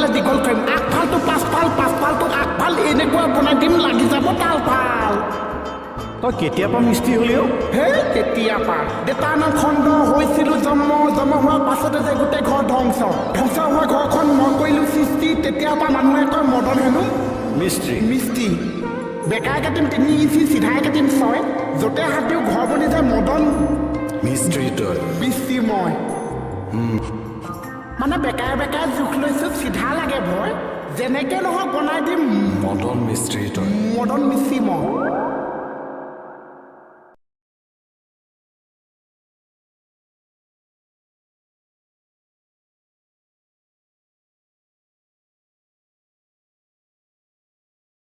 আগফালে দীঘল কৰিম আগফালটো পাছফালটো আগফাল এনেকুৱা বনাই দিম লাগি যাব তালফাল তই কেতিয়াবা মিস্ত্ৰী হ'লিও হে কেতিয়াবা দেউতাৰ নাম খণ্ড হৈছিলোঁ জন্ম হোৱাৰ পাছতে যে গোটেই ঘৰ ধ্বংস হোৱা ঘৰখন মই কৰিলোঁ সৃষ্টি তেতিয়াবা মানুহে কয় মদন হেনো মিস্ত্ৰী বেকাই কাটিম 3 ইঞ্চি চিধাই কাটিম 6 য'তে হাত দিওঁ ঘৰ বনি যায় মদন মিস্ত্ৰী মই মানে বেকাই জোখ লৈছোঁ চিধা লাগে ভয় যেনেকে নহওক বনাই দিম মদন মিস্ত্ৰী মই